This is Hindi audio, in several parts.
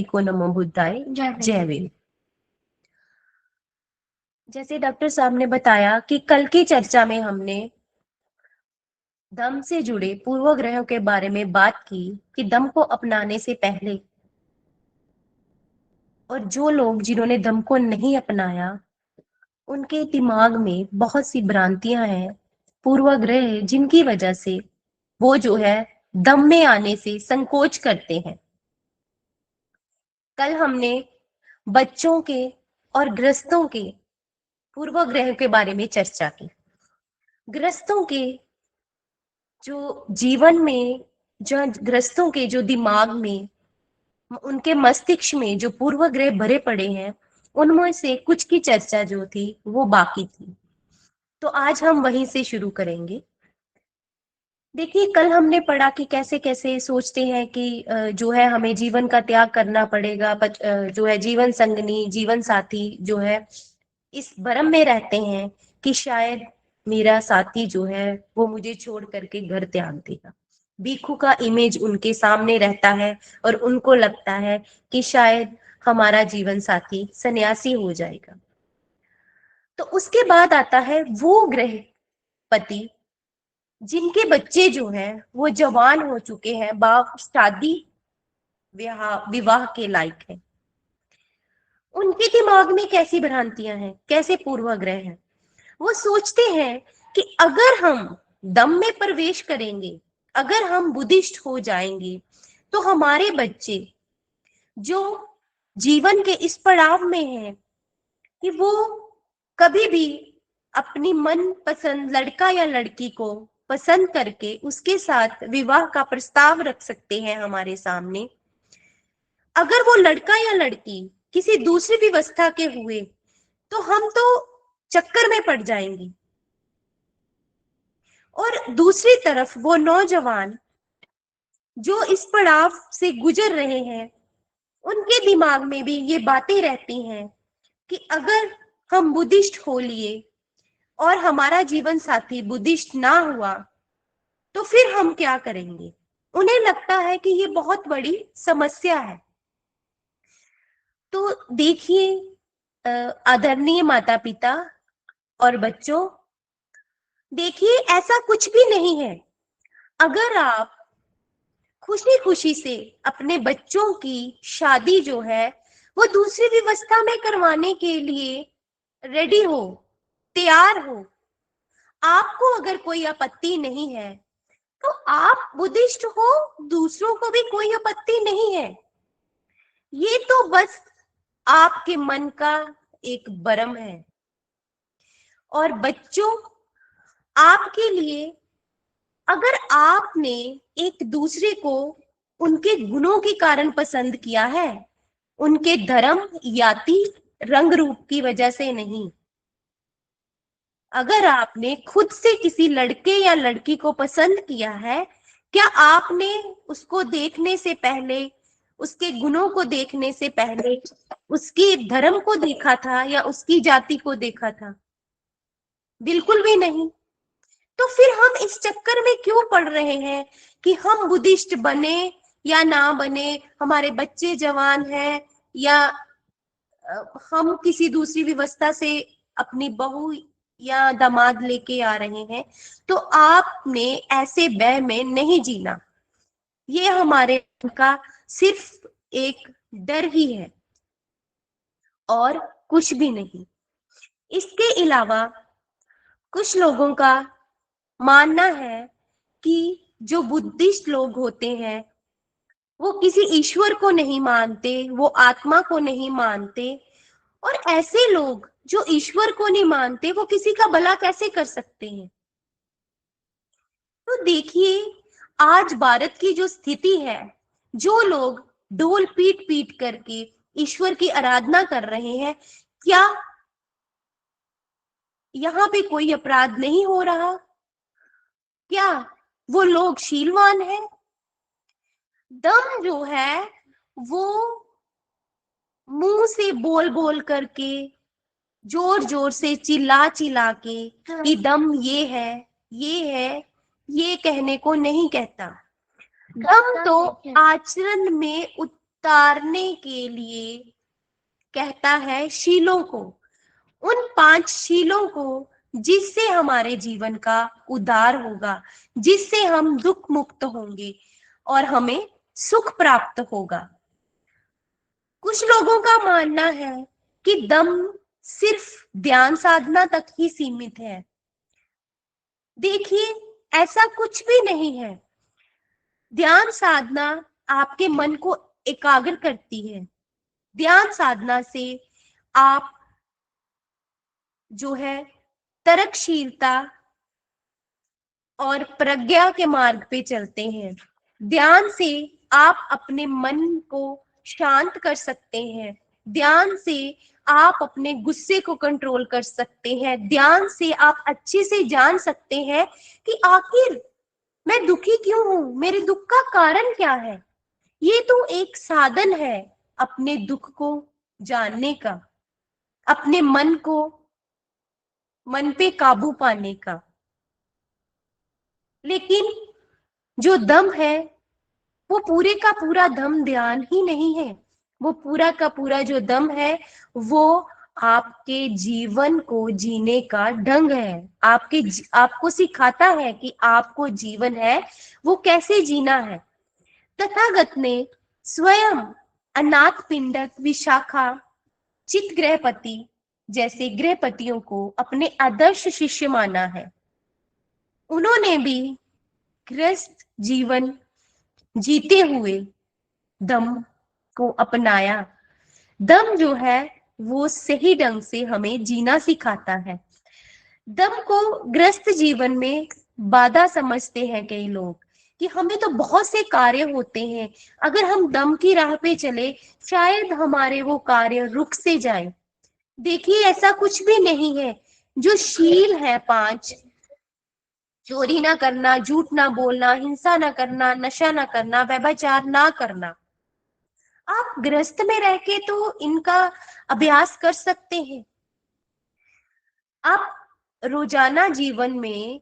को नमो बुद्धाय, जय भीम। जैसे डॉक्टर साहब ने बताया कि कल की चर्चा में हमने दम से जुड़े पूर्व ग्रहों के बारे में बात की कि दम को अपनाने से पहले और जो लोग जिन्होंने दम को नहीं अपनाया उनके दिमाग में बहुत सी भ्रांतियां हैं, पूर्वाग्रह, जिनकी वजह से वो जो है दम में आने से संकोच करते हैं। कल हमने बच्चों के और ग्रस्तों के पूर्वाग्रह के बारे में चर्चा की। ग्रस्तों के जो जीवन में, जो ग्रस्तों के जो दिमाग में, उनके मस्तिष्क में जो पूर्वाग्रह भरे पड़े हैं, उनमें से कुछ की चर्चा जो थी वो बाकी थी। तो आज हम वहीं से शुरू करेंगे। देखिए, कल हमने पढ़ा कि कैसे कैसे सोचते हैं कि जो है हमें जीवन का त्याग करना पड़ेगा, जो है जीवन संगनी, जीवन साथी जो है इस भ्रम में रहते हैं कि शायद मेरा साथी जो है वो मुझे छोड़ करके घर त्याग देगा। भिक्षु का इमेज उनके सामने रहता है और उनको लगता है कि शायद हमारा जीवन साथी सन्यासी हो जाएगा। तो उसके बाद आता है वो ग्रह पति जिनके बच्चे जो हैं वो जवान हो चुके हैं, बाप शादी विवाह के लायक है। उनके दिमाग में कैसी भ्रांतियां हैं, कैसे पूर्वाग्रह हैं। वो सोचते हैं कि अगर हम दम में प्रवेश करेंगे, अगर हम बुद्धिस्ट हो जाएंगे, तो हमारे बच्चे जो जीवन के इस पड़ाव में हैं कि वो कभी भी अपनी मन पसंद लड़का या लड़की को पसंद करके उसके साथ विवाह का प्रस्ताव रख सकते हैं हमारे सामने। अगर वो लड़का या लड़की किसी दूसरी व्यवस्था के हुए तो हम तो चक्कर में पड़ जाएंगे। और दूसरी तरफ वो नौजवान जो इस पड़ाव से गुजर रहे हैं, उनके दिमाग में भी ये बातें रहती हैं कि अगर हम बुद्धिस्ट हो लिए और हमारा जीवन साथी बुद्धिस्ट ना हुआ तो फिर हम क्या करेंगे। उन्हें लगता है कि ये बहुत बड़ी समस्या है। तो देखिए आदरणीय माता पिता और बच्चों, देखिए ऐसा कुछ भी नहीं है। अगर आप खुशी खुशी से अपने बच्चों की शादी जो है वो दूसरी व्यवस्था में करवाने के लिए रेडी हो, तैयार हो, आपको अगर कोई आपत्ति नहीं है तो आप बुद्धिस्ट हो, दूसरों को भी कोई आपत्ति नहीं है। ये तो बस आपके मन का एक भ्रम है। और बच्चों, आपके लिए अगर आपने एक दूसरे को उनके गुणों के कारण पसंद किया है, उनके धर्म, जाति, रंग रूप की वजह से नहीं। अगर आपने खुद से किसी लड़के या लड़की को पसंद किया है, क्या आपने उसको देखने से पहले, उसके गुणों को देखने से पहले उसके धर्म को देखा था या उसकी जाति को देखा था? बिल्कुल भी नहीं। तो फिर हम इस चक्कर में क्यों पड़ रहे हैं कि हम बुद्धिस्ट बने या ना बने, हमारे बच्चे जवान हैं या हम किसी दूसरी व्यवस्था से अपनी बहू या दामाद लेके आ रहे हैं, तो आपने ऐसे वह में नहीं जीना। ये हमारे का सिर्फ एक डर ही है और कुछ भी नहीं। इसके अलावा कुछ लोगों का मानना है कि जो बुद्धिस्ट लोग होते हैं वो किसी ईश्वर को नहीं मानते, वो आत्मा को नहीं मानते। और ऐसे लोग जो ईश्वर को नहीं मानते वो किसी का भला कैसे कर सकते हैं? तो देखिए, आज भारत की जो स्थिति है, जो लोग ढोल पीट पीट करके ईश्वर की आराधना कर रहे हैं, क्या यहाँ पे कोई अपराध नहीं हो रहा? क्या वो लोग शीलवान हैं? दम जो है वो मुंह से बोल बोल करके, जोर जोर से चिल्ला चिल्ला के कि दम ये है, ये है, ये कहने को नहीं कहता। दम तो आचरण में उतारने के लिए कहता है शीलों को, उन 5 शीलों को जिससे हमारे जीवन का उद्धार होगा, जिससे हम दुख मुक्त होंगे और हमें सुख प्राप्त होगा। कुछ लोगों का मानना है कि दम सिर्फ ध्यान साधना तक ही सीमित है। देखिए, ऐसा कुछ भी नहीं है। ध्यान साधना आपके मन को एकाग्र करती है। ध्यान साधना से आप जो है तर्कशीलता और प्रज्ञा के मार्ग पे चलते हैं। ध्यान से आप अपने मन को शांत कर सकते हैं। ध्यान से आप अपने गुस्से को कंट्रोल कर सकते हैं। ध्यान से आप अच्छे से जान सकते हैं कि आखिर मैं दुखी क्यों हूं, मेरे दुख का कारण क्या है। ये तो एक साधन है अपने दुख को जानने का, अपने मन पे काबू पाने का। लेकिन जो दम है वो पूरे का पूरा दम ध्यान ही नहीं है। वो पूरा का पूरा जो दम है वो आपके जीवन को जीने का ढंग है। आपको सिखाता है कि आपको जीवन है वो कैसे जीना है। तथागत ने स्वयं अनाथ पिंडक, विशाखा, चित गृहपति जैसे गृहपतियों को अपने आदर्श शिष्य माना है। उन्होंने भी गृहस्थ जीवन जीते हुए दम को अपनाया। दम जो है वो सही ढंग से हमें जीना सिखाता है। दम को ग्रस्त जीवन में बाधा समझते हैं कई लोग कि हमें तो बहुत से कार्य होते हैं, अगर हम दम की राह पे चले शायद हमारे वो कार्य रुक से जाए। देखिए, ऐसा कुछ भी नहीं है। जो शील है 5, चोरी ना करना, झूठ ना बोलना, हिंसा ना करना, नशा ना करना, व्यभिचार ना करना, आप गृहस्थ में रह के तो इनका अभ्यास कर सकते हैं। आप रोजाना जीवन में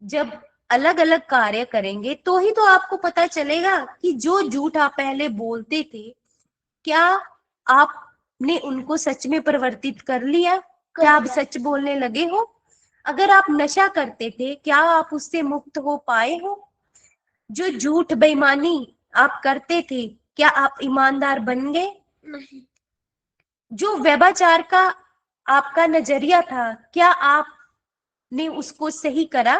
जब अलग अलग कार्य करेंगे तो ही तो आपको पता चलेगा कि जो झूठ आप पहले बोलते थे, क्या आपने उनको सच में परिवर्तित कर लिया? क्या आप सच बोलने लगे हो? अगर आप नशा करते थे, क्या आप उससे मुक्त हो पाए हो? जो झूठ बेईमानी आप करते थे, क्या आप ईमानदार बन गए? नहीं। जो व्यभिचार का आपका नजरिया था, क्या आपने उसको सही करा?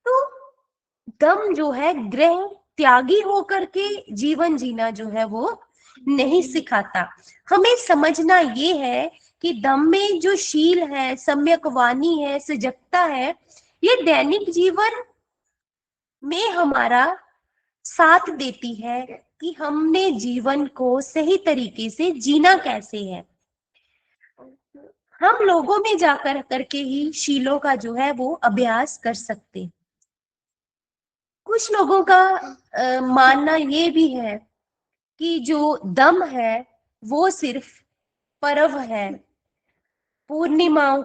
तो दम जो है गृह त्यागी होकर के जीवन जीना जो है वो नहीं सिखाता। हमें समझना ये है कि दम में जो शील है, सम्यक वाणी है, सजगता है, ये दैनिक जीवन में हमारा साथ देती है कि हमने जीवन को सही तरीके से जीना कैसे है। हम लोगों में जाकर करके ही शीलों का जो है वो अभ्यास कर सकते। कुछ लोगों का मानना ये भी है कि जो दम है वो सिर्फ पर्व है। पूर्णिमाओं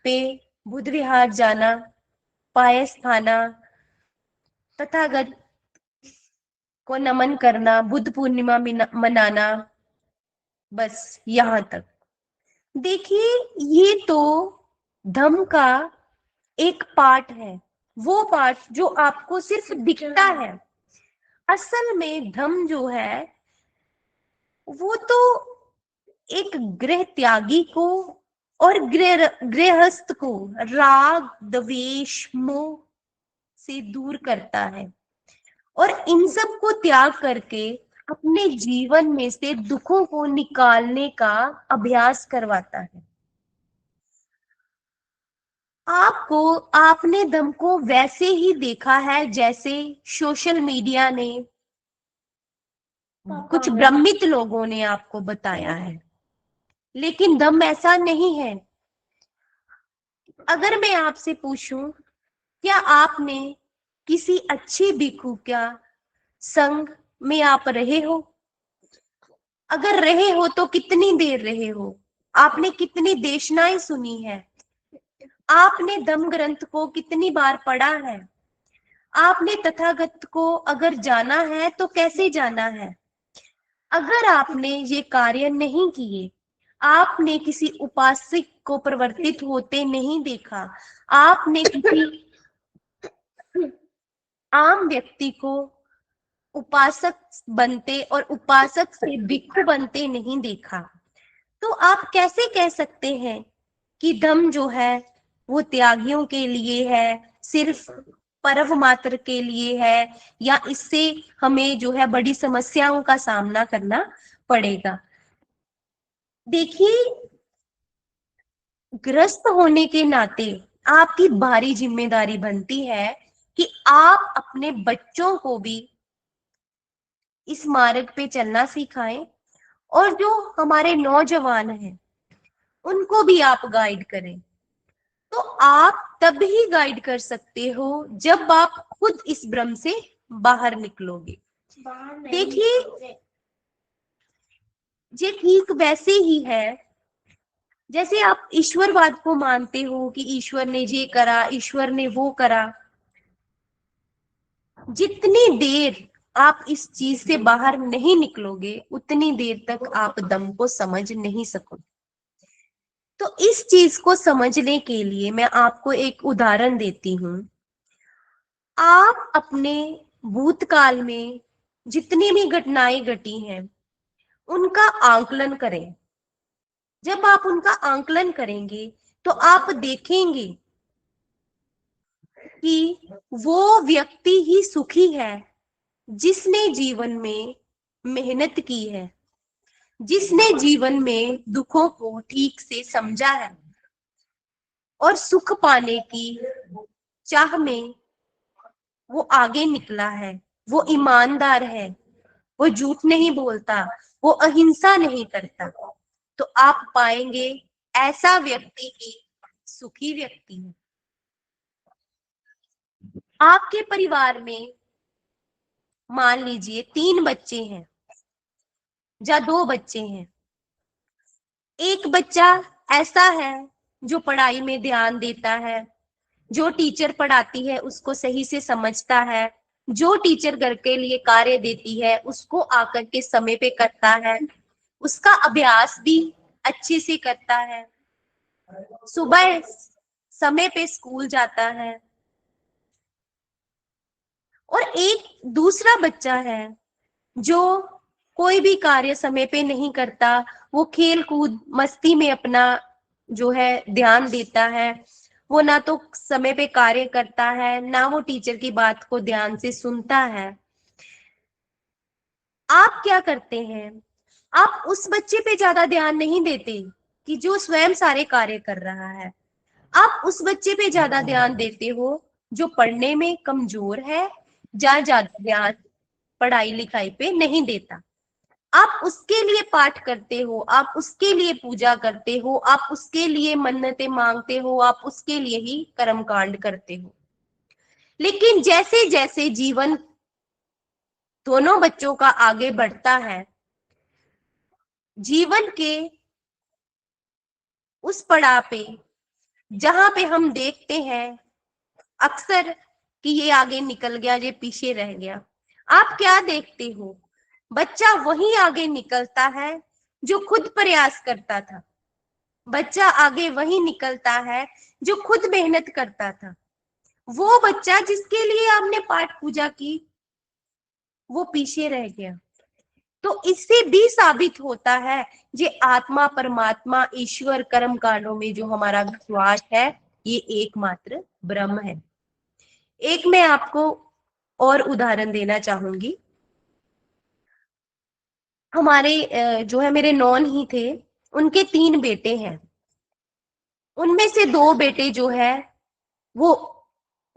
पे बुध विहार जाना, पायस खाना, तथागत को नमन करना, बुद्ध पूर्णिमा मनाना, बस यहाँ तक। देखिए, ये तो धम्म का एक पार्ट है, वो पार्ट जो आपको सिर्फ दिखता है। असल में धम्म जो है वो तो एक गृह त्यागी को और गृहस्थ को राग, द्वेष, मोह से दूर करता है और इन सब को त्याग करके अपने जीवन में से दुखों को निकालने का अभ्यास करवाता है। आपने धम्म को वैसे ही देखा है जैसे सोशल मीडिया ने, कुछ भ्रमित लोगों ने आपको बताया है, लेकिन धम्म ऐसा नहीं है। अगर मैं आपसे पूछूं, क्या आपने किसी अच्छी भिक्षु का संग में आप रहे हो? अगर रहे हो तो कितनी देर रहे हो? आपने कितनी देशनाएं सुनी है? आपने धम्म ग्रंथ को कितनी बार पढ़ा है? आपने तथागत को अगर जाना है तो कैसे जाना है? अगर आपने ये कार्य नहीं किए, आपने किसी उपासक को प्रवर्तित होते नहीं देखा, आपने किसी आम व्यक्ति को उपासक बनते और उपासक से भिक्षु बनते नहीं देखा, तो आप कैसे कह सकते हैं कि धम्म जो है वो त्यागियों के लिए है, सिर्फ परम मात्र के लिए है, या इससे हमें जो है बड़ी समस्याओं का सामना करना पड़ेगा? देखिए, ग्रस्त होने के नाते आपकी भारी जिम्मेदारी बनती है कि आप अपने बच्चों को भी इस मार्ग पे चलना सिखाएं, और जो हमारे नौजवान हैं उनको भी आप गाइड करें। तो आप तब ही गाइड कर सकते हो जब आप खुद इस भ्रम से बाहर निकलोगे। देखिए, ये ठीक वैसे ही है जैसे आप ईश्वरवाद को मानते हो कि ईश्वर ने ये करा, ईश्वर ने वो करा। जितनी देर आप इस चीज से बाहर नहीं निकलोगे, उतनी देर तक आप दम को समझ नहीं सकोगे। तो इस चीज को समझने के लिए मैं आपको एक उदाहरण देती हूँ। आप अपने भूतकाल में जितनी भी घटनाएं घटी हैं उनका आंकलन करें। जब आप उनका आंकलन करेंगे तो आप देखेंगे कि वो व्यक्ति ही सुखी है जिसने जीवन में मेहनत की है, जिसने जीवन में दुखों को ठीक से समझा है और सुख पाने की चाह में वो आगे निकला है। वो ईमानदार है, वो झूठ नहीं बोलता, वो अहिंसा नहीं करता। तो आप पाएंगे ऐसा व्यक्ति ही सुखी व्यक्ति है। आपके परिवार में मान लीजिए 3 बच्चे हैं या 2 बच्चे हैं। एक बच्चा ऐसा है जो पढ़ाई में ध्यान देता है, जो टीचर पढ़ाती है उसको सही से समझता है, जो टीचर घर के लिए कार्य देती है उसको आकर के समय पे करता है, उसका अभ्यास भी अच्छे से करता है, सुबह समय पे स्कूल जाता है। और एक दूसरा बच्चा है जो कोई भी कार्य समय पे नहीं करता, वो खेल कूद मस्ती में अपना जो है ध्यान देता है। वो ना तो समय पे कार्य करता है, ना वो टीचर की बात को ध्यान से सुनता है। आप क्या करते हैं? आप उस बच्चे पे ज्यादा ध्यान नहीं देते कि जो स्वयं सारे कार्य कर रहा है। आप उस बच्चे पे ज्यादा ध्यान देते हो जो पढ़ने में कमजोर है, या ज्यादा ध्यान पढ़ाई लिखाई पे नहीं देता। आप उसके लिए पाठ करते हो, आप उसके लिए पूजा करते हो, आप उसके लिए मन्नतें मांगते हो, आप उसके लिए ही कर्म कांड करते हो। लेकिन जैसे जैसे जीवन दोनों बच्चों का आगे बढ़ता है, जीवन के उस पड़ाव पे जहां पे हम देखते हैं अक्सर कि ये आगे निकल गया, ये पीछे रह गया, आप क्या देखते हो? बच्चा वही आगे निकलता है जो खुद प्रयास करता था। बच्चा आगे वही निकलता है जो खुद मेहनत करता था। वो बच्चा जिसके लिए आपने पाठ पूजा की, वो पीछे रह गया। तो इससे भी साबित होता है ये आत्मा परमात्मा ईश्वर कर्म कांडों में जो हमारा विश्वास है, ये एकमात्र ब्रह्म है। एक मैं आपको और उदाहरण देना चाहूंगी। हमारे जो है मेरे नॉन ही थे, उनके 3 बेटे हैं। उनमें से 2 बेटे जो है वो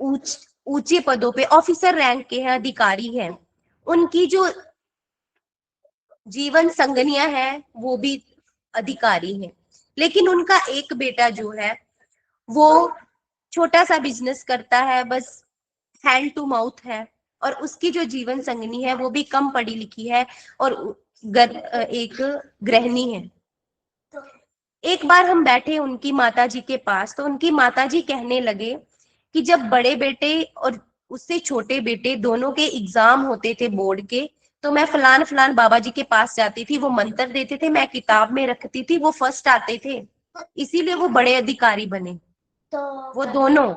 ऊंचे पदों पे ऑफिसर रैंक के हैं, अधिकारी हैं। उनकी जो जीवन संगनिया है वो भी अधिकारी है। लेकिन उनका एक बेटा जो है वो छोटा सा बिजनेस करता है, बस हैंड टू माउथ है। और उसकी जो जीवन संगनी है वो भी कम पढ़ी लिखी है और एक गृहिणी है। एक बार हम बैठे उनकी माताजी के पास, तो उनकी माताजी कहने लगे कि जब बड़े बेटे और उससे छोटे बेटे दोनों के एग्जाम होते थे बोर्ड के, तो मैं फलान फलान बाबा जी के पास जाती थी, वो मंत्र देते थे, मैं किताब में रखती थी, वो फर्स्ट आते थे, इसीलिए वो बड़े अधिकारी बने। वो दोनों,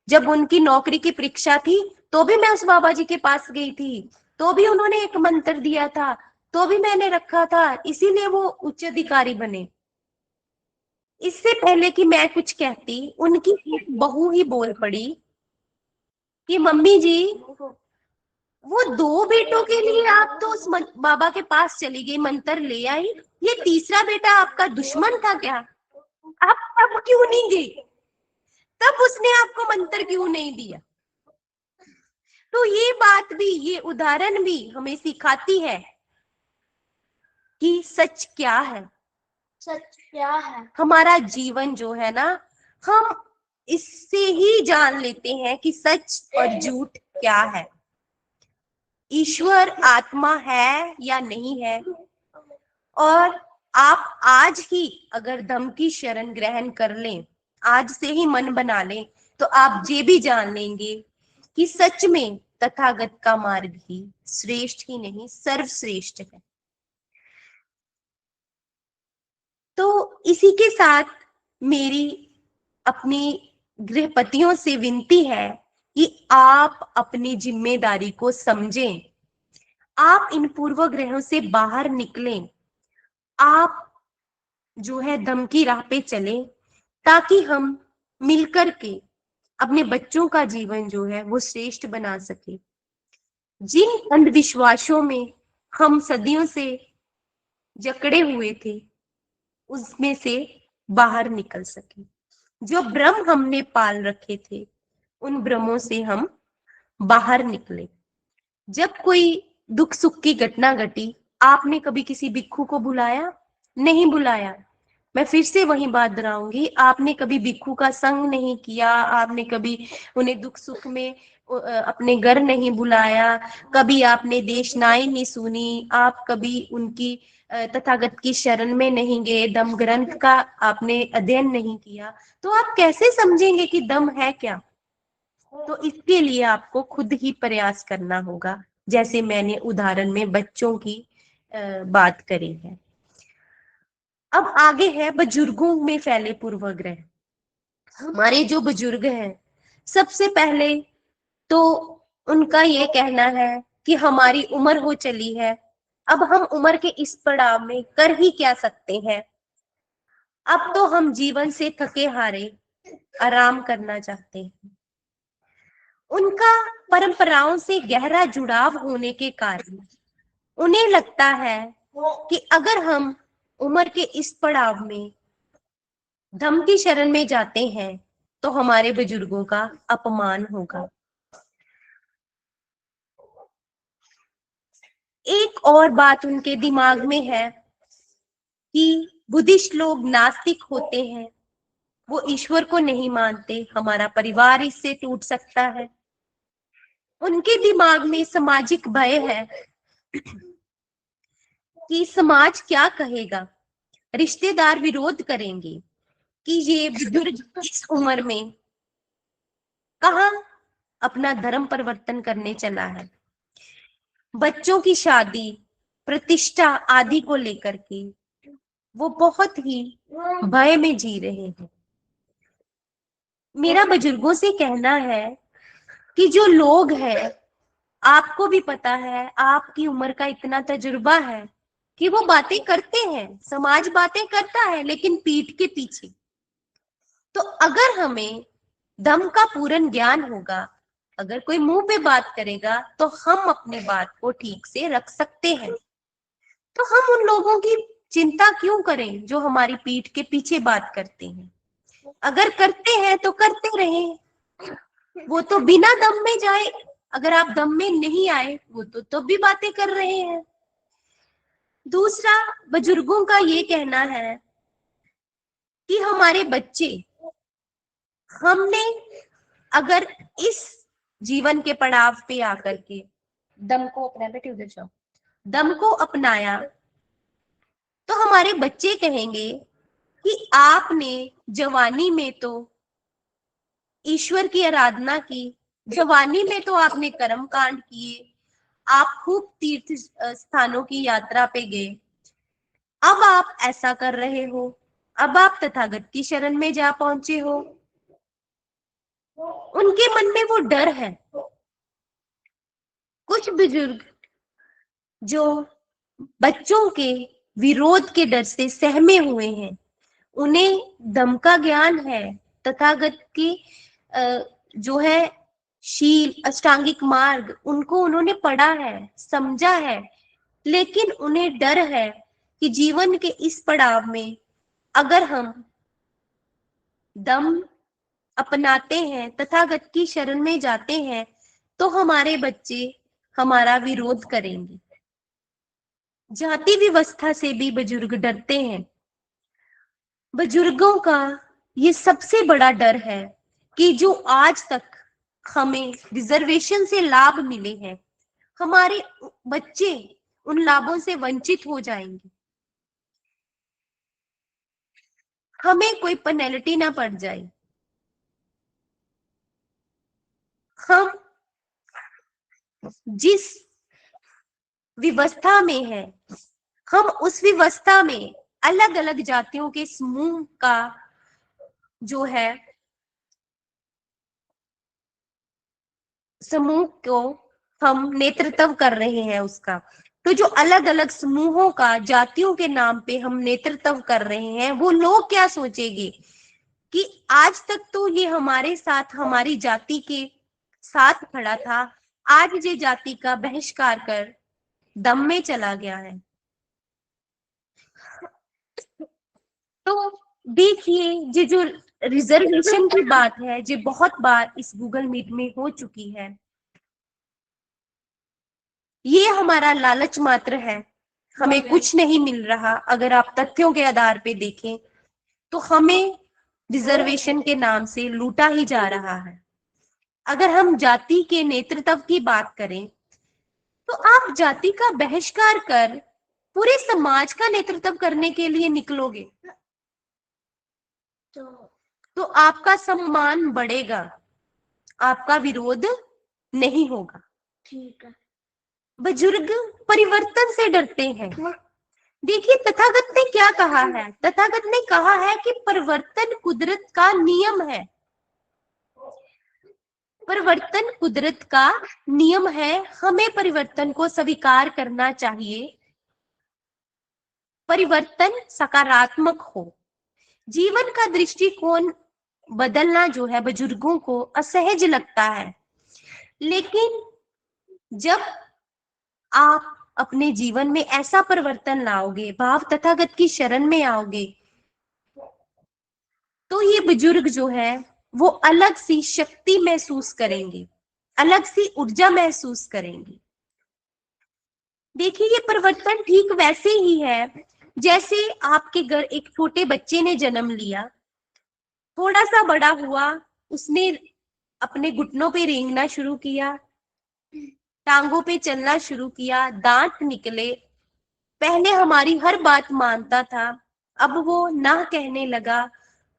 जब उनकी नौकरी की परीक्षा थी तो भी मैं उस बाबा जी के पास गई थी, तो भी उन्होंने एक मंत्र दिया था, तो भी मैंने रखा था, इसीलिए वो उच्च अधिकारी बने। इससे पहले कि मैं कुछ कहती, उनकी एक बहू ही बोल पड़ी कि मम्मी जी, वो दो बेटों के लिए आप तो उस बाबा के पास चली गई, मंत्र ले आई, ये तीसरा बेटा आपका दुश्मन था क्या? आप तब क्यों नहीं गई? तब उसने आपको मंत्र क्यों नहीं दिया? तो ये बात भी, ये उदाहरण भी हमें सिखाती है कि सच क्या है। सच क्या है? हमारा जीवन जो है ना, हम इससे ही जान लेते हैं कि सच और झूठ क्या है, ईश्वर आत्मा है या नहीं है। और आप आज ही अगर धम्म की शरण ग्रहण कर लें, आज से ही मन बना लें, तो आप ये भी जान लेंगे कि सच में तथागत का मार्ग ही श्रेष्ठ ही नहीं सर्वश्रेष्ठ है। तो इसी के साथ मेरी अपनी गृहपतियों से विनती है कि आप अपनी जिम्मेदारी को समझें, आप इन पूर्व ग्रहों से बाहर निकलें, आप जो है धम्म की राह पे चलें, ताकि हम मिलकर के अपने बच्चों का जीवन जो है वो श्रेष्ठ बना सके। जिन अंधविश्वासों में हम सदियों से जकड़े हुए थे, उसमें से बाहर निकल सके। जो भ्रम हमने पाल रखे थे, उन भ्रमों से हम बाहर निकले। जब कोई दुख सुख की घटना घटी, आपने कभी किसी भिक्षु को बुलाया? नहीं बुलाया। मैं फिर से वही बात दोहराऊंगी, आपने कभी भिक्षु का संग नहीं किया, आपने कभी उन्हें दुख सुख में अपने घर नहीं बुलाया, कभी आपने देशनाई नहीं सुनी, आप कभी उनकी तथागत की शरण में नहीं गए, दम ग्रंथ का आपने अध्ययन नहीं किया, तो आप कैसे समझेंगे कि दम है क्या? तो इसके लिए आपको खुद ही प्रयास करना होगा, जैसे मैंने उदाहरण में बच्चों की बात करी है। अब आगे है बुजुर्गों में फैले पूर्वग्रह। हमारे जो बुजुर्ग हैं, सबसे पहले तो उनका ये कहना है कि हमारी उम्र हो चली है, अब हम उम्र के इस पड़ाव में कर ही क्या सकते हैं, अब तो हम जीवन से थके हारे आराम करना चाहते हैं। उनका परंपराओं से गहरा जुड़ाव होने के कारण उन्हें लगता है कि अगर हम उम्र के इस पड़ाव में धम्म की शरण में जाते हैं तो हमारे बुजुर्गों का अपमान होगा। एक और बात उनके दिमाग में है कि बुद्धिस्ट लोग नास्तिक होते हैं, वो ईश्वर को नहीं मानते, हमारा परिवार इससे टूट सकता है। उनके दिमाग में सामाजिक भय है कि समाज क्या कहेगा, रिश्तेदार विरोध करेंगे कि ये बुजुर्ग इस उम्र में कहाँ अपना धर्म परिवर्तन करने चला है। बच्चों की शादी, प्रतिष्ठा आदि को लेकर के वो बहुत ही भय में जी रहे हैं। मेरा बुजुर्गों से कहना है कि जो लोग हैं, आपको भी पता है, आपकी उम्र का इतना तजुर्बा है कि वो बातें करते हैं, समाज बातें करता है लेकिन पीठ के पीछे। तो अगर हमें धम्म का पूर्ण ज्ञान होगा, अगर कोई मुंह पे बात करेगा तो हम अपनी बात को ठीक से रख सकते हैं। तो हम उन लोगों की चिंता क्यों करें जो हमारी पीठ के पीछे बात करते हैं? अगर करते हैं तो करते रहें, वो तो बिना दम में जाए, अगर आप दम में नहीं आए वो तो तब भी बातें कर रहे हैं। दूसरा, बुजुर्गों का ये कहना है कि हमारे बच्चे, हमने अगर इस जीवन के पड़ाव पे आकर के दम को अपना, बेटे उधर जाओ, दम को अपनाया, तो हमारे बच्चे कहेंगे कि आपने जवानी में तो ईश्वर की आराधना की, जवानी में तो आपने कर्म कांड किए, आप खूब तीर्थ स्थानों की यात्रा पे गए, अब आप ऐसा कर रहे हो, अब आप तथागत की शरण में जा पहुंचे हो। उनके मन में वो डर है। कुछ बुजुर्ग जो बच्चों के विरोध के डर से सहमे हुए हैं, उन्हें धम्म का ज्ञान है, तथागत की जो है शील, अष्टांगिक मार्ग, उनको उन्होंने पढ़ा है, समझा है, लेकिन उन्हें डर है कि जीवन के इस पड़ाव में अगर हम दम अपनाते हैं, तथागत की शरण में जाते हैं, तो हमारे बच्चे हमारा विरोध करेंगे। जाति व्यवस्था से भी बुजुर्ग डरते हैं। बुजुर्गों का ये सबसे बड़ा डर है कि जो आज तक हमें रिजर्वेशन से लाभ मिले हैं, हमारे बच्चे उन लाभों से वंचित हो जाएंगे, हमें कोई पेनल्टी ना पड़ जाए। हम जिस व्यवस्था में है, हम उस व्यवस्था में अलग अलग जातियों के समूह का जो है समूह को हम नेतृत्व कर रहे हैं उसका। तो जो अलग अलग समूहों का जातियों के नाम पे हम नेतृत्व कर रहे हैं, वो लोग क्या सोचेंगे कि आज तक तो ये हमारे साथ, हमारी जाति के साथ खड़ा था, आज ये जाति का बहिष्कार कर दम में चला गया है। तो देखिए, ये जो रिजर्वेशन की बात है, ये बहुत बार इस गूगल मीट में हो चुकी है। ये हमारा लालच मात्र है, हमें कुछ नहीं मिल रहा। अगर आप तथ्यों के आधार पे देखें तो हमें रिजर्वेशन के नाम से लूटा ही जा रहा है। अगर हम जाति के नेतृत्व की बात करें, तो आप जाति का बहिष्कार कर पूरे समाज का नेतृत्व करने के लिए निकलोगे तो आपका सम्मान बढ़ेगा, आपका विरोध नहीं होगा। ठीक है। बुजुर्ग परिवर्तन से डरते हैं। देखिए, तथागत ने क्या कहा है? तथागत ने कहा है कि परिवर्तन कुदरत का नियम है। परिवर्तन कुदरत का नियम है, हमें परिवर्तन को स्वीकार करना चाहिए। परिवर्तन सकारात्मक हो। जीवन का दृष्टिकोण बदलना जो है बुजुर्गों को असहज लगता है, लेकिन जब आप अपने जीवन में ऐसा परिवर्तन लाओगे, भाव तथागत की शरण में आओगे, तो ये बुजुर्ग जो है वो अलग सी शक्ति महसूस करेंगे, अलग सी ऊर्जा महसूस करेंगे। देखिए, ये परिवर्तन ठीक वैसे ही है जैसे आपके घर एक छोटे बच्चे ने जन्म लिया, थोड़ा सा बड़ा हुआ, उसने अपने घुटनों पे रेंगना शुरू किया, टांगों पे चलना शुरू किया, दांत निकले, पहले हमारी हर बात मानता था, अब वो ना कहने लगा,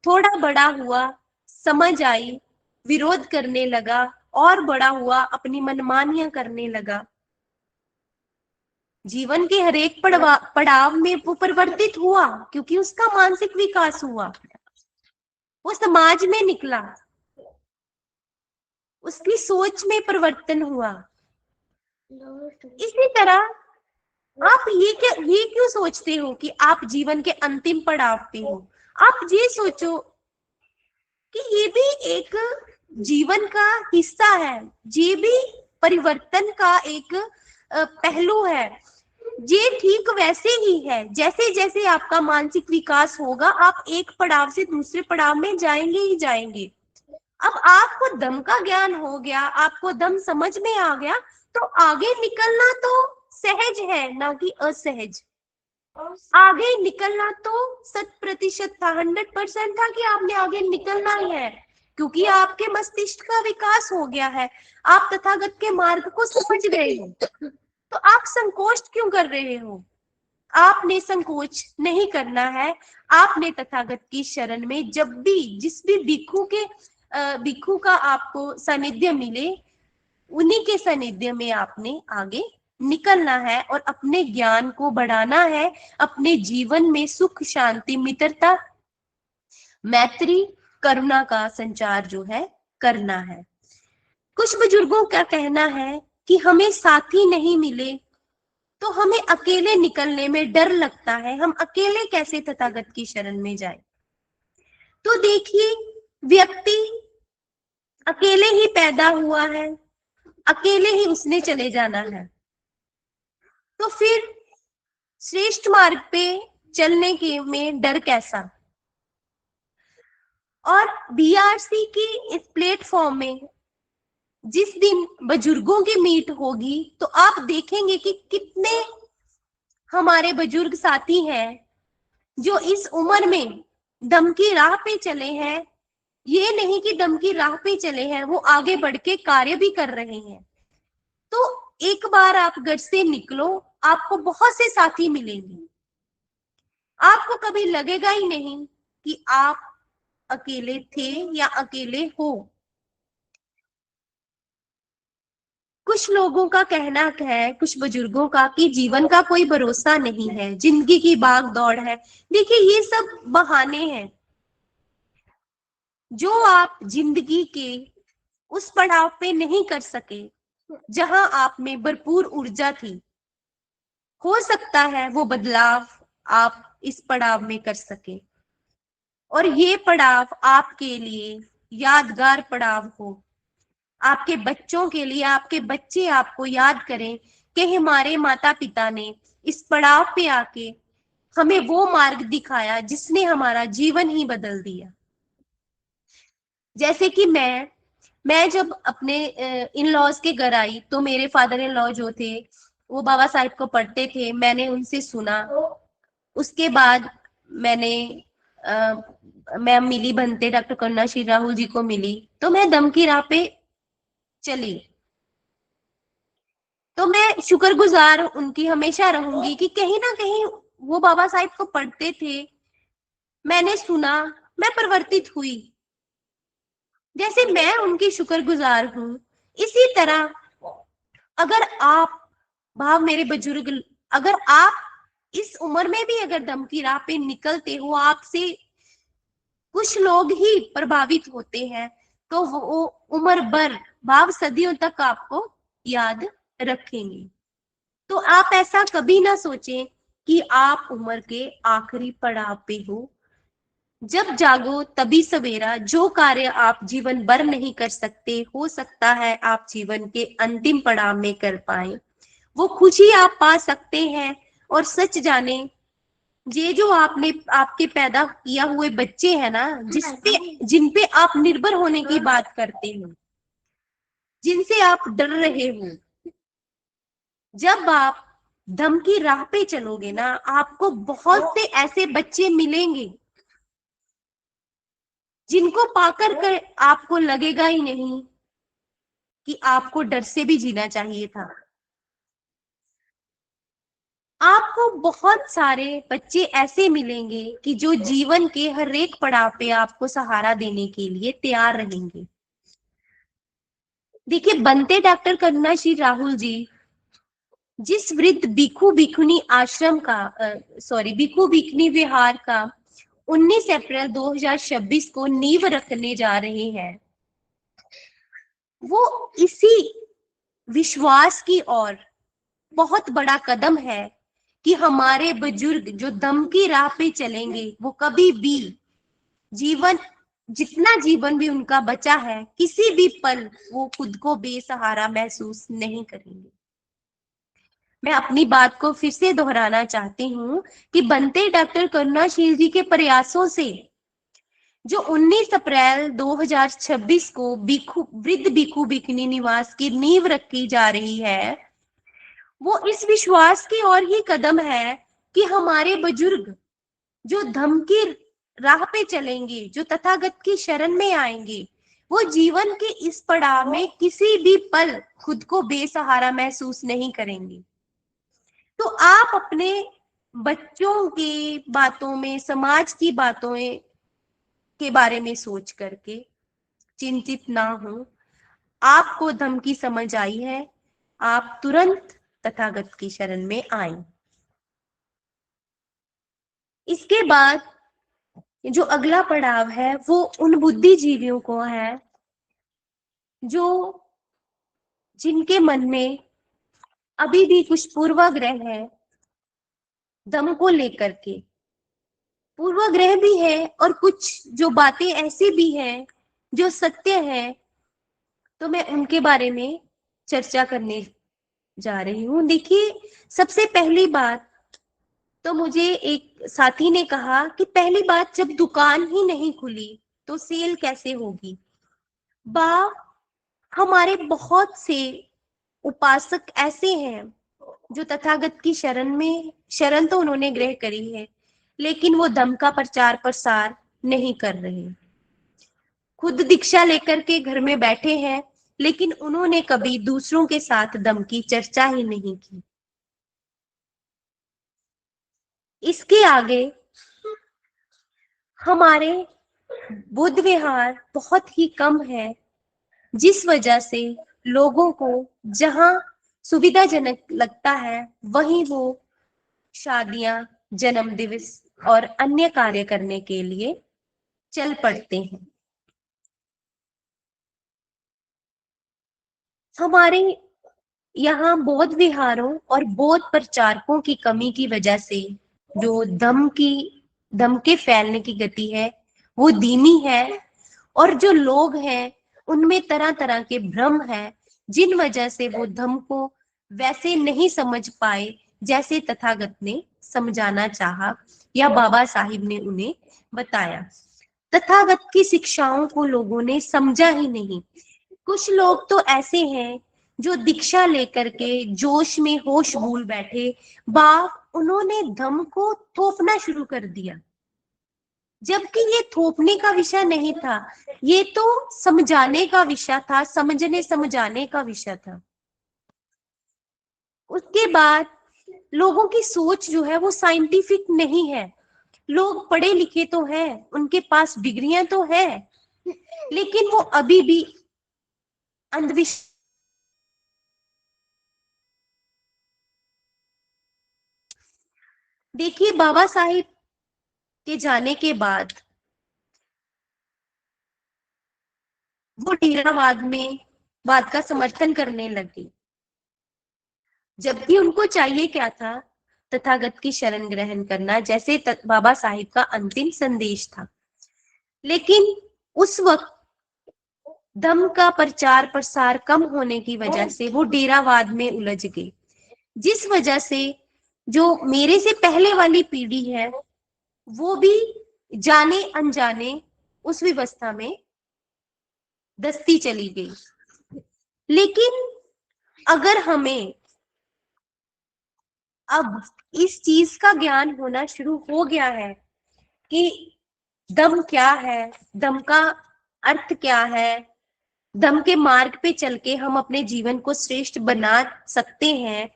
थोड़ा बड़ा हुआ, समझ आई, विरोध करने लगा, और बड़ा हुआ, अपनी मनमानियां करने लगा। जीवन के हर एक पड़ाव में वो परिवर्तित हुआ, क्योंकि उसका मानसिक विकास हुआ, वो समाज में निकला, उसकी सोच में परिवर्तन हुआ। इसी तरह आप ये क्यों सोचते हो कि आप जीवन के अंतिम पड़ाव पे हो? आप ये सोचो कि ये भी एक जीवन का हिस्सा है, ये भी परिवर्तन का एक पहलू है। ये ठीक वैसे ही है जैसे जैसे आपका मानसिक विकास होगा, आप एक पड़ाव से दूसरे पड़ाव में जाएंगे ही जाएंगे। अब आपको दम का ज्ञान हो गया, आपको दम समझ में आ गया, तो आगे निकलना तो सहज है, ना कि असहज। आगे निकलना तो 100% था, 100% था कि आपने आगे निकलना ही है, क्योंकि आपके मस्तिष्क का विकास हो गया है, आप तथागत के मार्ग को समझ गए हो। तो आप संकोच क्यों कर रहे हो? आपने संकोच नहीं करना है। आपने तथागत की शरण में जब भी, जिस भी भिक्षु के भिक्षु का आपको सानिध्य मिले, उन्हीं के सानिध्य में आपने आगे निकलना है और अपने ज्ञान को बढ़ाना है, अपने जीवन में सुख शांति मित्रता मैत्री करुणा का संचार जो है करना है। कुछ बुजुर्गों का कहना है कि हमें साथी नहीं मिले तो हमें अकेले निकलने में डर लगता है, हम अकेले कैसे तथागत की शरण में जाएं। तो देखिए, व्यक्ति अकेले ही पैदा हुआ है, अकेले ही उसने चले जाना है, तो फिर श्रेष्ठ मार्ग पे चलने के में डर कैसा। और बीआरसी की इस प्लेटफॉर्म में जिस दिन बुजुर्गों की मीट होगी तो आप देखेंगे कि कितने हमारे बुजुर्ग साथी हैं जो इस उम्र में दम की राह पे चले हैं। ये नहीं कि दम की राह पे चले हैं, वो आगे बढ़ के कार्य भी कर रहे हैं। तो एक बार आप घर से निकलो, आपको बहुत से साथी मिलेंगे, आपको कभी लगेगा ही नहीं कि आप अकेले थे या अकेले हो। कुछ लोगों का कहना है, कुछ बुजुर्गों का, कि जीवन का कोई भरोसा नहीं है, जिंदगी की भाग दौड़ है। देखिए, ये सब बहाने हैं। जो आप जिंदगी के उस पड़ाव पे नहीं कर सके जहां आप में भरपूर ऊर्जा थी, हो सकता है वो बदलाव आप इस पड़ाव में कर सके और ये पड़ाव आपके लिए यादगार पड़ाव हो। आपके बच्चों के लिए आपके बच्चे आपको याद करें कि हमारे माता पिता ने इस पड़ाव पे आके हमें वो मार्ग दिखाया जिसने हमारा जीवन ही बदल दिया। जैसे कि मैं जब अपने इन लॉज के घर आई तो मेरे फादर इन लॉ जो थे वो बाबा साहिब को पढ़ते थे, मैंने उनसे सुना। उसके बाद मैंने मैं मिली बनते डॉक्टर करुणा श्री राहुल जी को मिली, तो मैं दम की राह पे चली। तो मैं शुक्रगुजार उनकी हमेशा रहूंगी कि कहीं ना कहीं वो बाबा साहिब को पढ़ते थे, मैंने सुना, मैं परिवर्तित हुई। जैसे मैं उनकी शुक्रगुजार हूं, इसी तरह अगर आप, भाव मेरे बुजुर्ग, अगर आप इस उम्र में भी अगर दम की राह पे निकलते हो, आपसे कुछ लोग ही प्रभावित होते हैं, तो वो उम्र भर, भाव सदियों तक आपको याद रखेंगे। तो आप ऐसा कभी ना सोचें कि आप उम्र के आखिरी पड़ाव पे हो। जब जागो तभी सवेरा, जो कार्य आप जीवन भर नहीं कर सकते, हो सकता है आप जीवन के अंतिम पड़ाव में कर पाए। वो खुशी आप पा सकते हैं। और सच जाने, ये जो आपने आपके पैदा किया हुए बच्चे हैं ना, जिन पे आप निर्भर होने की बात करते हो, जिनसे आप डर रहे हो, जब आप धम की राह पे चलोगे ना, आपको बहुत से ऐसे बच्चे मिलेंगे जिनको पाकर कर आपको लगेगा ही नहीं कि आपको डर से भी जीना चाहिए था। आपको बहुत सारे बच्चे ऐसे मिलेंगे कि जो जीवन के हर एक पड़ाव पे आपको सहारा देने के लिए तैयार रहेंगे। देखिए, बनते डॉक्टर करुणा श्री राहुल जी जिस वृद्ध भिक्षु भिक्षुनी आश्रम का भिक्षु भिक्षुनी विहार का 19 अप्रैल 2026 को नींव रखने जा रहे हैं, वो इसी विश्वास की ओर बहुत बड़ा कदम है कि हमारे बुजुर्ग जो दम की राह पे चलेंगे, वो कभी भी जीवन, जितना जीवन भी उनका बचा है, किसी भी पल वो खुद को बेसहारा महसूस नहीं करेंगे। मैं अपनी बात को फिर से दोहराना चाहती हूँ कि बनते डॉक्टर करुणाशील जी के प्रयासों से जो 19 अप्रैल 2026 को वृद्ध भिक्षु भिक्षुनी निवास की नींव रखी जा रही है, वो इस विश्वास की ओर ही कदम है कि हमारे बुजुर्ग जो धम्म की राह पे चलेंगे, जो तथागत की शरण में आएंगे, वो जीवन के इस पड़ाव में किसी भी पल खुद को बेसहारा महसूस नहीं करेंगे। तो आप अपने बच्चों की बातों में, समाज की बातों के बारे में सोच करके चिंतित ना हो। आपको धम्म की समझ आई है, आप तुरंत तथागत की शरण में आए। इसके बाद जो अगला पड़ाव है वो उन बुद्धिजीवियों को है जो जिनके मन में अभी भी कुछ पूर्वाग्रह है धम्म को लेकर के। पूर्वाग्रह भी है और कुछ जो बातें ऐसी भी हैं जो सत्य है, तो मैं उनके बारे में चर्चा करने जा रही हूँ। देखिए, सबसे पहली बात तो मुझे एक साथी ने कहा कि पहली बात, जब दुकान ही नहीं खुली तो सेल कैसे होगी। बा हमारे बहुत से उपासक ऐसे हैं जो तथागत की शरण तो उन्होंने ग्रह करी है, लेकिन वो धम्म का प्रचार प्रसार नहीं कर रहे। खुद दीक्षा लेकर के घर में बैठे हैं, लेकिन उन्होंने कभी दूसरों के साथ धम्म की चर्चा ही नहीं की। इसके आगे हमारे बुद्ध विहार बहुत ही कम है, जिस वजह से लोगों को जहां सुविधाजनक लगता है वहीं वो शादियां, जन्म दिवस और अन्य कार्य करने के लिए चल पड़ते हैं। हमारे यहाँ बौद्ध विहारों और बौद्ध प्रचारकों की कमी की वजह से जो धम्म के फैलने की गति है वो धीमी है, और जो लोग हैं उनमें तरह तरह के भ्रम है, जिन वजह से वो धम्म को वैसे नहीं समझ पाए जैसे तथागत ने समझाना चाहा या बाबा साहिब ने उन्हें बताया। तथागत की शिक्षाओं को लोगों ने समझा ही नहीं। कुछ लोग तो ऐसे हैं जो दीक्षा लेकर के जोश में होश भूल बैठे, उन्होंने धम्म को थोपना शुरू कर दिया, जबकि ये थोपने का विषय नहीं था, ये तो समझाने का विषय था, समझाने का विषय था। उसके बाद लोगों की सोच जो है वो साइंटिफिक नहीं है। लोग पढ़े लिखे तो हैं, उनके पास डिग्रियां तो है, लेकिन वो अभी भी अंधविश्वास। देखिए, बाबा साहिब के जाने के बाद वो डेरावाद में बात का समर्थन करने लगे, जबकि उनको चाहिए क्या था, तथागत की शरण ग्रहण करना, जैसे बाबा साहिब का अंतिम संदेश था। लेकिन उस वक्त धम्म का प्रचार प्रसार कम होने की वजह से वो डेरावाद में उलझ गए, जिस वजह से जो मेरे से पहले वाली पीढ़ी है वो भी जाने अनजाने उस व्यवस्था में दस्ती चली गई। लेकिन अगर हमें अब इस चीज का ज्ञान होना शुरू हो गया है कि दम क्या है, दम का अर्थ क्या है, दम के मार्ग पे चल के हम अपने जीवन को श्रेष्ठ बना सकते हैं,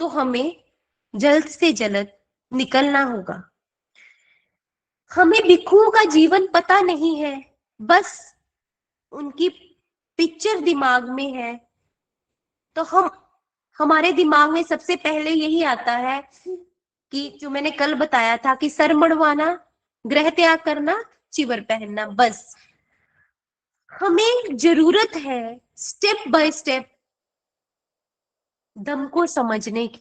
तो हमें जल्द से जल्द निकलना होगा। हमें भिक्षुओं का जीवन पता नहीं है, बस उनकी पिक्चर दिमाग में है, तो हमारे दिमाग में सबसे पहले यही आता है कि जो मैंने कल बताया था कि सर मड़वाना, ग्रह त्याग करना, चिवर पहनना। बस हमें जरूरत है स्टेप बाय स्टेप धम्म को समझने की,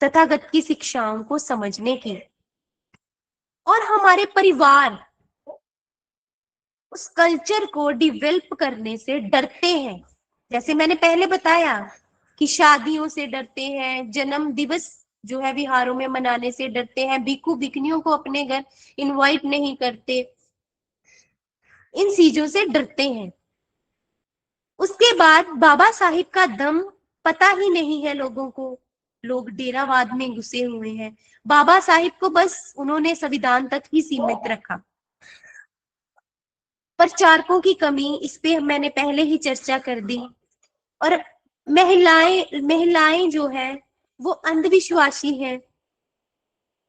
तथागत की शिक्षाओं को समझने की। और हमारे परिवार उस कल्चर को डिवेल्प करने से डरते हैं। जैसे मैंने पहले बताया कि शादियों से डरते हैं, जन्म दिवस जो है विहारों में मनाने से डरते हैं, भिक्षु भिक्षुणियों को अपने घर इनवाइट नहीं करते, इन चीजों से डरते हैं। उसके बाद बाबा साहिब का धम्म पता ही नहीं है लोगों को, लोग डेरावाद में घुसे हुए हैं। बाबा साहिब को बस उन्होंने संविधान तक ही सीमित रखा। प्रचारकों की कमी, इस पे मैंने पहले ही चर्चा कर दी। और महिलाएं जो है वो अंधविश्वासी हैं,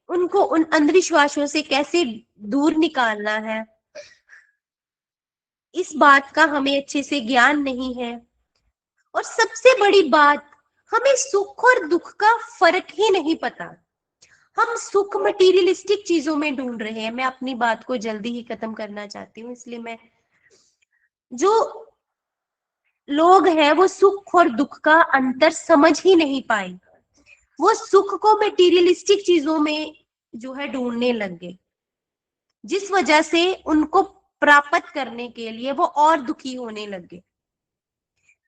उनको उन अंधविश्वासों से कैसे दूर निकालना है, इस बात का हमें अच्छे से ज्ञान नहीं है। और सबसे बड़ी बात, हमें सुख और दुख का फर्क ही नहीं पता। हम सुख मटीरियलिस्टिक चीजों में ढूंढ रहे हैं। मैं अपनी बात को जल्दी ही खत्म करना चाहती हूँ, इसलिए मैं, जो लोग हैं वो सुख और दुख का अंतर समझ ही नहीं पाए। वो सुख को मटीरियलिस्टिक चीजों में जो है ढूंढने लग गए, जिस वजह से उनको प्राप्त करने के लिए वो और दुखी होने लग गए।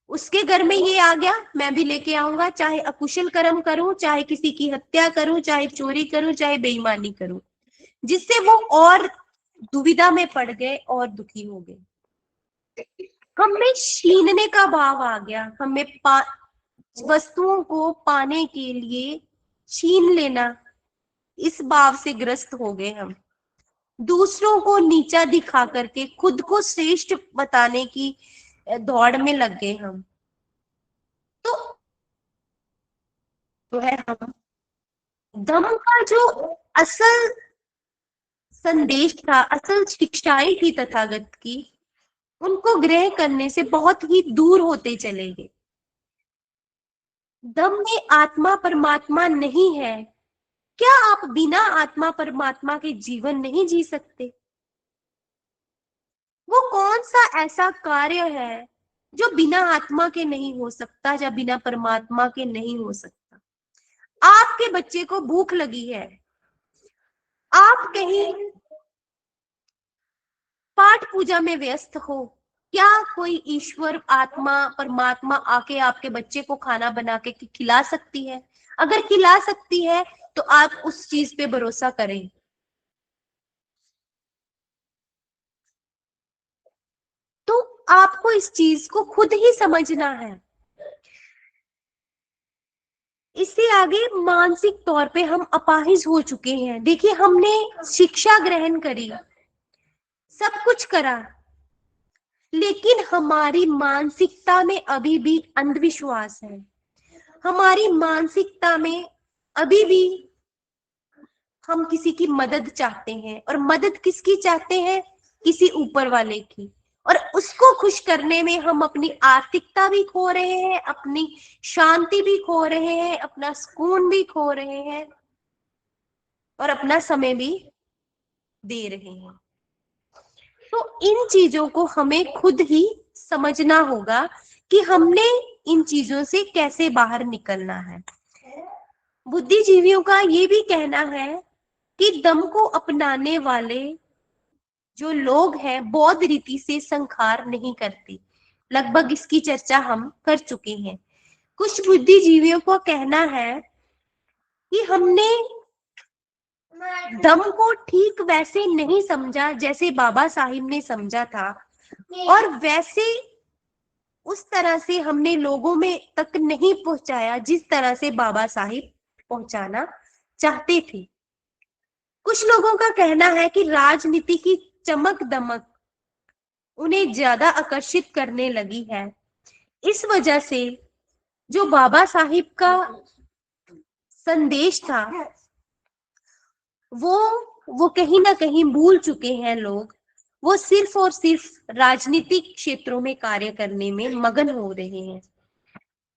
उसके घर में ये आ गया, मैं भी लेके आऊंगा, चाहे अकुशल कर्म करूं, चाहे किसी की हत्या करूं, चाहे चोरी करूं, चाहे बेईमानी करूं, जिससे वो और दुविधा में पड़ गए और दुखी हो गए। हमें छीनने का भाव आ गया, हमें वस्तुओं को पाने के लिए छीन लेना, इस भाव से ग्रस्त हो गए हम। दूसरों को नीचा दिखा करके खुद को श्रेष्ठ बताने की दौड़ में लग गए हम। तो है हम धम्म का जो असल संदेश था, असल शिक्षाएं थी तथागत की, उनको ग्रहण करने से बहुत ही दूर होते चले गए। धम्म में आत्मा परमात्मा नहीं है। क्या आप बिना आत्मा परमात्मा के जीवन नहीं जी सकते? वो कौन सा ऐसा कार्य है जो बिना आत्मा के नहीं हो सकता, या बिना परमात्मा के नहीं हो सकता? आपके बच्चे को भूख लगी है, आप कहीं पाठ पूजा में व्यस्त हो, क्या कोई ईश्वर आत्मा परमात्मा आके आपके बच्चे को खाना बना के खिला सकती है? अगर खिला सकती है तो आप उस चीज पे भरोसा करें। तो आपको इस चीज को खुद ही समझना है। इससे आगे मानसिक तौर पे हम अपाहिज हो चुके हैं। देखिए, हमने शिक्षा ग्रहण करी, सब कुछ करा, लेकिन हमारी मानसिकता में अभी भी अंधविश्वास है। हमारी मानसिकता में अभी भी हम किसी की मदद चाहते हैं, और मदद किसकी चाहते हैं? किसी ऊपर वाले की। और उसको खुश करने में हम अपनी आर्थिकता भी खो रहे हैं, अपनी शांति भी खो रहे हैं, अपना सुकून भी खो रहे हैं, और अपना समय भी दे रहे हैं। तो इन चीजों को हमें खुद ही समझना होगा कि हमने इन चीजों से कैसे बाहर निकलना है। बुद्धिजीवियों का ये भी कहना है कि दम को अपनाने वाले जो लोग हैं बौद्ध रीति से संहार नहीं करते। लगभग इसकी चर्चा हम कर चुके हैं। कुछ बुद्धिजीवियों को कहना है कि हमने दम को ठीक वैसे नहीं समझा जैसे बाबा साहिब ने समझा था, और वैसे उस तरह से हमने लोगों में तक नहीं पहुंचाया जिस तरह से बाबा साहिब पहुंचाना चाहते थे। कुछ लोगों का कहना है कि राजनीति की चमक दमक उन्हें ज्यादा आकर्षित करने लगी है। इस वजह से जो बाबा साहिब का संदेश था वो कहीं ना कहीं भूल चुके हैं लोग। वो सिर्फ और सिर्फ राजनीतिक क्षेत्रों में कार्य करने में मगन हो रहे हैं।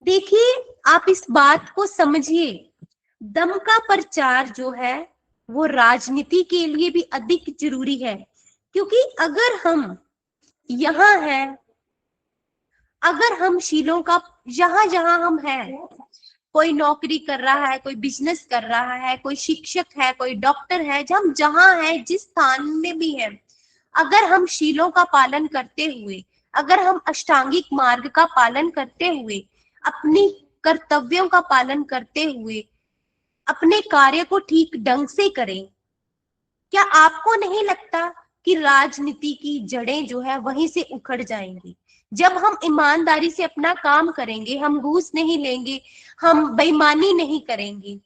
देखिए, आप इस बात को समझिए, दम का प्रचार जो है वो राजनीति के लिए भी अधिक जरूरी है। क्योंकि अगर हम यहाँ हैं, अगर हम शीलों का, जहां जहां हम हैं, कोई नौकरी कर रहा है, कोई बिजनेस कर रहा है, कोई शिक्षक है, कोई डॉक्टर है, हम जहां हैं, जिस स्थान में भी है, अगर हम शीलों का पालन करते हुए, अगर हम अष्टांगिक मार्ग का पालन करते हुए, अपनी कर्तव्यों का पालन करते हुए अपने कार्य को ठीक ढंग से करें, क्या आपको नहीं लगता कि राजनीति की जड़ें जो है वहीं से उखड़ जाएंगी? जब हम ईमानदारी से अपना काम करेंगे, हम घूस नहीं लेंगे, हम बेईमानी नहीं करेंगे,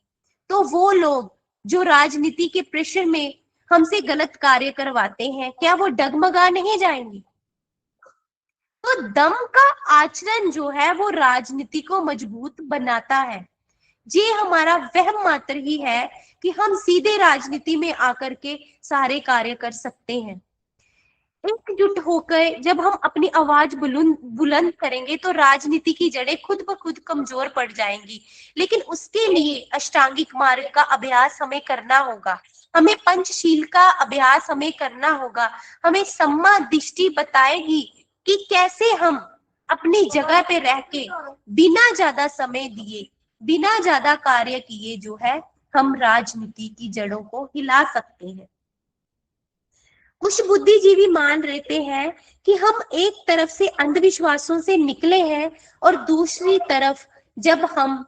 तो वो लोग जो राजनीति के प्रेशर में हमसे गलत कार्य करवाते हैं, क्या वो डगमगा नहीं जाएंगे? तो दम का आचरण जो है वो राजनीति को मजबूत बनाता है। ये हमारा वहम मात्र ही है कि हम सीधे राजनीति में आकर के सारे कार्य कर सकते हैं। एकजुट होकर जब हम अपनी आवाज बुलंद बुलंद करेंगे तो राजनीति की जड़ें खुद ब खुद कमजोर पड़ जाएंगी। लेकिन उसके लिए अष्टांगिक मार्ग का अभ्यास हमें करना होगा, हमें पंचशील का अभ्यास हमें करना होगा। हमें सम्मा दृष्टि बताएगी कि कैसे हम अपनी जगह पे रह के बिना ज्यादा समय दिए, बिना ज्यादा कार्य किए जो है हम राजनीति की जड़ों को हिला सकते हैं। कुछ बुद्धिजीवी मान रहते हैं कि हम एक तरफ से अंधविश्वासों से निकले हैं और दूसरी तरफ जब हम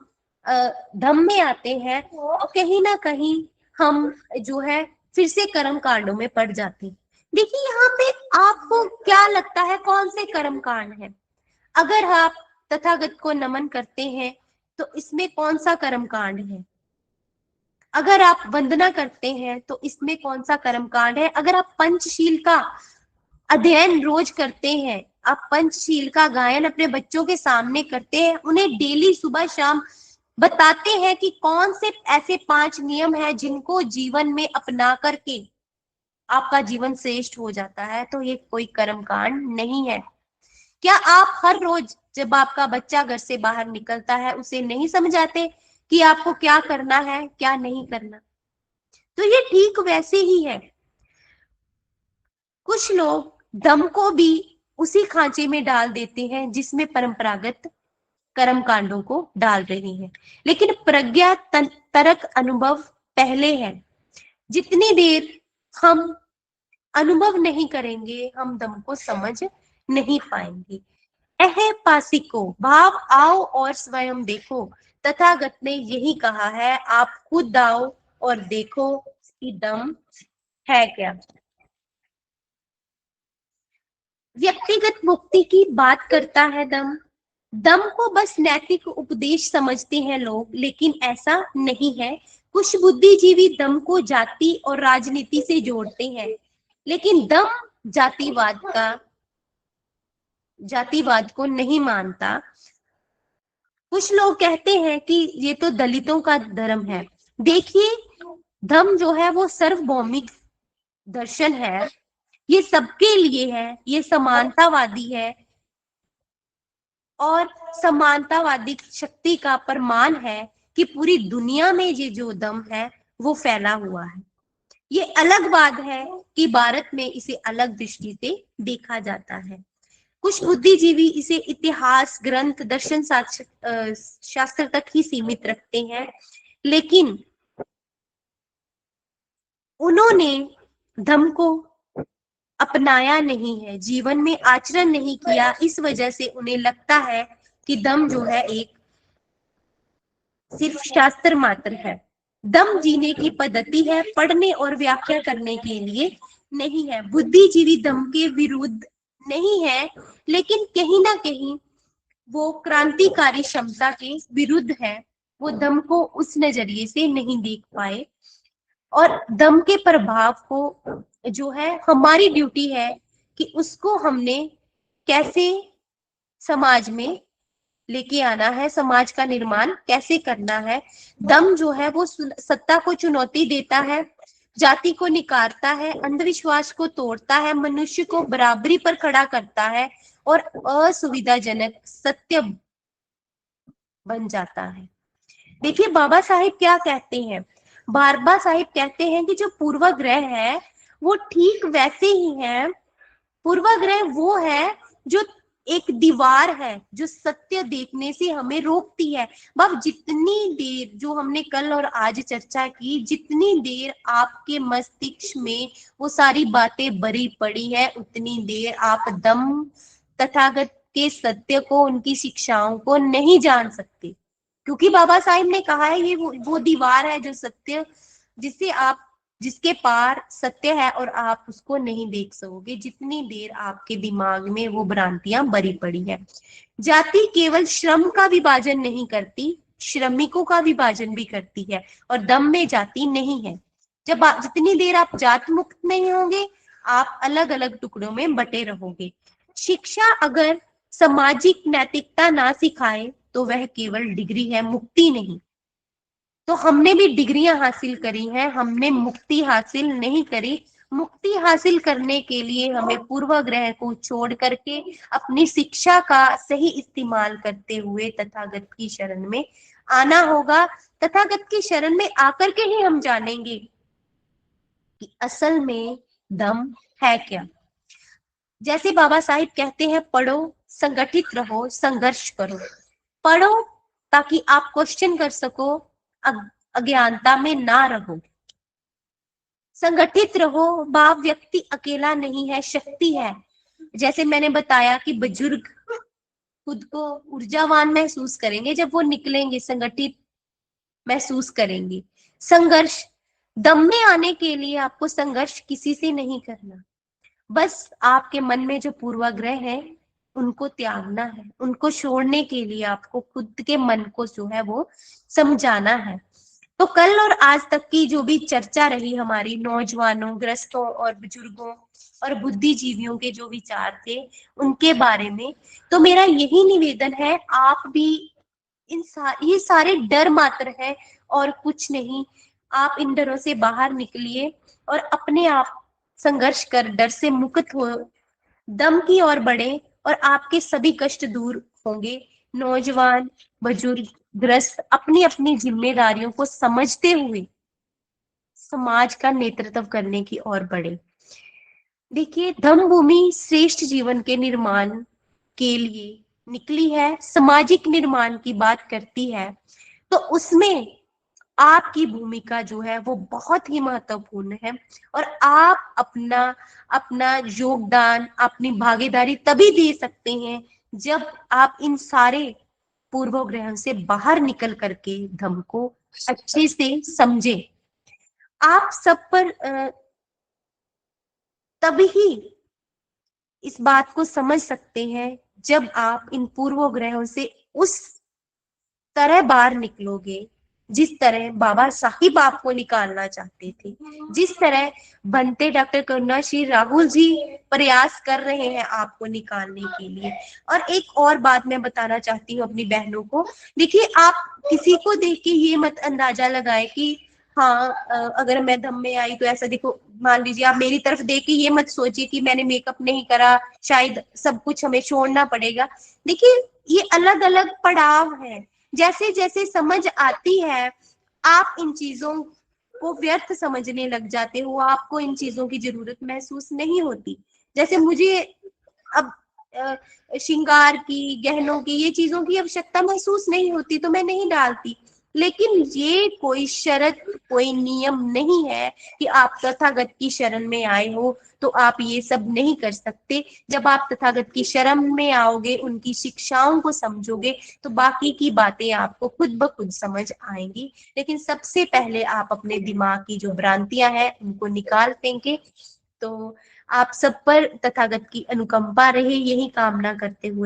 धम्म में आते हैं तो कहीं ना कहीं हम जो है फिर से कर्म कांडों में पड़ जाते हैं। देखिए यहाँ पे आपको क्या लगता है कौन से कर्म कांड है? अगर आप तथागत को नमन करते हैं तो इसमें कौन सा कर्म कांड है? अगर आप वंदना करते हैं तो इसमें कौन सा कर्म कांड है? अगर आप पंचशील का अध्ययन रोज करते हैं, आप पंचशील का गायन अपने बच्चों के सामने करते हैं, उन्हें डेली सुबह शाम बताते हैं कि कौन से ऐसे 5 नियम हैं जिनको जीवन में अपना करके आपका जीवन श्रेष्ठ हो जाता है, तो ये कोई कर्म कांड नहीं है। क्या आप हर रोज जब आपका बच्चा घर से बाहर निकलता है उसे नहीं समझाते कि आपको क्या करना है क्या नहीं करना? तो ये ठीक वैसे ही है। कुछ लोग दम को भी उसी खांचे में डाल देते हैं जिसमें परंपरागत कर्म कांडों को डाल रही हैं, लेकिन प्रज्ञा तरक अनुभव पहले है। जितनी देर हम अनुभव नहीं करेंगे हम दम को समझ नहीं पाएंगे। अह पासिको भाव आओ और स्वयं देखो, तथागत ने यही कहा है, आप खुद आओ और देखो कि दम है क्या। व्यक्तिगत मुक्ति की बात करता है दम। दम को बस नैतिक उपदेश समझते हैं लोग, लेकिन ऐसा नहीं है। कुछ बुद्धिजीवी दम को जाति और राजनीति से जोड़ते हैं, लेकिन दम जातिवाद को नहीं मानता। कुछ लोग कहते हैं कि ये तो दलितों का धर्म है। देखिए, धम्म जो है वो सार्वभौमिक दर्शन है, ये सबके लिए है, ये समानतावादी है और समानतावादी शक्ति का प्रमाण है कि पूरी दुनिया में ये जो दम है वो फैला हुआ है। ये अलग बात है कि भारत में इसे अलग दृष्टि से देखा जाता है। कुछ बुद्धिजीवी इसे इतिहास ग्रंथ दर्शन शास्त्र तक ही सीमित रखते हैं, लेकिन उन्होंने धम्म को अपनाया नहीं है, जीवन में आचरण नहीं किया। इस वजह से उन्हें लगता है कि दम जो है एक सिर्फ शास्त्र मात्र है। दम जीने की पद्धति है, पढ़ने और व्याख्या करने के लिए नहीं है। बुद्धिजीवी दम के विरुद्ध नहीं है, लेकिन कहीं ना कहीं वो क्रांतिकारी क्षमता के विरुद्ध है। वो दम को उस नजरिए से नहीं देख पाए और दम के प्रभाव को जो है हमारी ड्यूटी है कि उसको हमने कैसे समाज में लेके आना है, समाज का निर्माण कैसे करना है। दम जो है वो सत्ता को चुनौती देता है, जाति को निकारता है, अंधविश्वास को तोड़ता है, मनुष्य को बराबरी पर खड़ा करता है और असुविधाजनक सत्य बन जाता है। देखिए बाबा साहिब क्या कहते हैं। बाबा साहिब कहते हैं कि जो पूर्वाग्रह है वो ठीक वैसे ही है। पूर्वाग्रह वो है जो एक दीवार है जो सत्य देखने से हमें रोकती है। बाब जितनी देर जो हमने कल और आज चर्चा की, जितनी देर आपके मस्तिष्क में वो सारी बातें भरी पड़ी है, उतनी देर आप दम तथागत के सत्य को, उनकी शिक्षाओं को नहीं जान सकते। क्योंकि बाबा साहिब ने कहा है ये वो दीवार है जो सत्य, जिससे आप जिसके पार सत्य है और आप उसको नहीं देख सकोगे जितनी देर आपके दिमाग में वो भ्रांतियां भरी पड़ी है। जाति केवल श्रम का विभाजन नहीं करती, श्रमिकों का विभाजन भी करती है और दम में जाति नहीं है। जब जितनी देर आप जात मुक्त नहीं होंगे आप अलग अलग टुकड़ों में बटे रहोगे। शिक्षा अगर सामाजिक नैतिकता ना सिखाए तो वह केवल डिग्री है, मुक्ति नहीं। तो हमने भी डिग्रियां हासिल करी हैं, हमने मुक्ति हासिल नहीं करी। मुक्ति हासिल करने के लिए हमें पूर्वाग्रह को छोड़ करके अपनी शिक्षा का सही इस्तेमाल करते हुए तथागत की शरण में आना होगा। तथागत की शरण में आकर के ही हम जानेंगे कि असल में दम है क्या। जैसे बाबा साहिब कहते हैं, पढ़ो, संगठित रहो, संघर्ष करो। पढ़ो ताकि आप क्वेश्चन कर सको, अज्ञानता में ना रहो। संगठित रहो, भाव व्यक्ति अकेला नहीं है, शक्ति है। जैसे मैंने बताया कि बुजुर्ग खुद को ऊर्जावान महसूस करेंगे जब वो निकलेंगे, संगठित महसूस करेंगे। संघर्ष, दम में आने के लिए आपको संघर्ष किसी से नहीं करना, बस आपके मन में जो पूर्वाग्रह है उनको त्यागना है। उनको छोड़ने के लिए आपको खुद के मन को जो है वो समझाना है। तो कल और आज तक की जो भी चर्चा रही हमारी नौजवानों, ग्रस्तों और बुजुर्गों और बुद्धिजीवियों के जो विचार थे उनके बारे में, तो मेरा यही निवेदन है, आप भी ये सारे डर मात्र है और कुछ नहीं। आप इन डरों से बाहर निकलिए और अपने आप संघर्ष कर डर से मुक्त हो, दम की ओर बढ़े और आपके सभी कष्ट दूर होंगे। नौजवान, बुजुर्ग, ग्रस्त अपनी अपनी जिम्मेदारियों को समझते हुए समाज का नेतृत्व करने की ओर बढ़े। देखिए, धम्म भूमि श्रेष्ठ जीवन के निर्माण के लिए निकली है, सामाजिक निर्माण की बात करती है, तो उसमें आपकी भूमिका जो है वो बहुत ही महत्वपूर्ण है। और आप अपना अपना योगदान, अपनी भागीदारी तभी दे सकते हैं जब आप इन सारे पूर्वग्रहों से बाहर निकल करके धम्म को अच्छे से समझें। आप सब पर तभी इस बात को समझ सकते हैं जब आप इन पूर्वग्रहों से उस तरह बाहर निकलोगे जिस तरह बाबा साहिब आपको निकालना चाहते थे, जिस तरह बनते डॉक्टर करुणा श्री राहुल जी प्रयास कर रहे हैं आपको निकालने के लिए। और एक और बात मैं बताना चाहती हूँ अपनी बहनों को, देखिए, आप किसी को देख के ये मत अंदाजा लगाए कि हाँ, अगर मैं धम्म में आई तो ऐसा, देखो, मान लीजिए आप मेरी तरफ देख के ये मत सोचिए कि मैंने मेकअप नहीं करा, शायद सब कुछ हमें छोड़ना पड़ेगा। देखिए, ये अलग अलग पड़ाव है। जैसे जैसे समझ आती है, आप इन चीजों को व्यर्थ समझने लग जाते हो, आपको इन चीजों की जरूरत महसूस नहीं होती। जैसे मुझे अब श्रृंगार की, गहनों की, ये चीजों की आवश्यकता महसूस नहीं होती तो मैं नहीं डालती। लेकिन ये कोई शर्त, कोई नियम नहीं है कि आप तथागत की शरण में आए हो तो आप ये सब नहीं कर सकते। जब आप तथागत की शरण में आओगे, उनकी शिक्षाओं को समझोगे, तो बाकी की बातें आपको खुद ब खुद समझ आएंगी। लेकिन सबसे पहले आप अपने दिमाग की जो भ्रांतियां हैं उनको निकाल फेंके। तो आप सब पर तथागत की अनुकंपा रहे, यही कामना करते हुए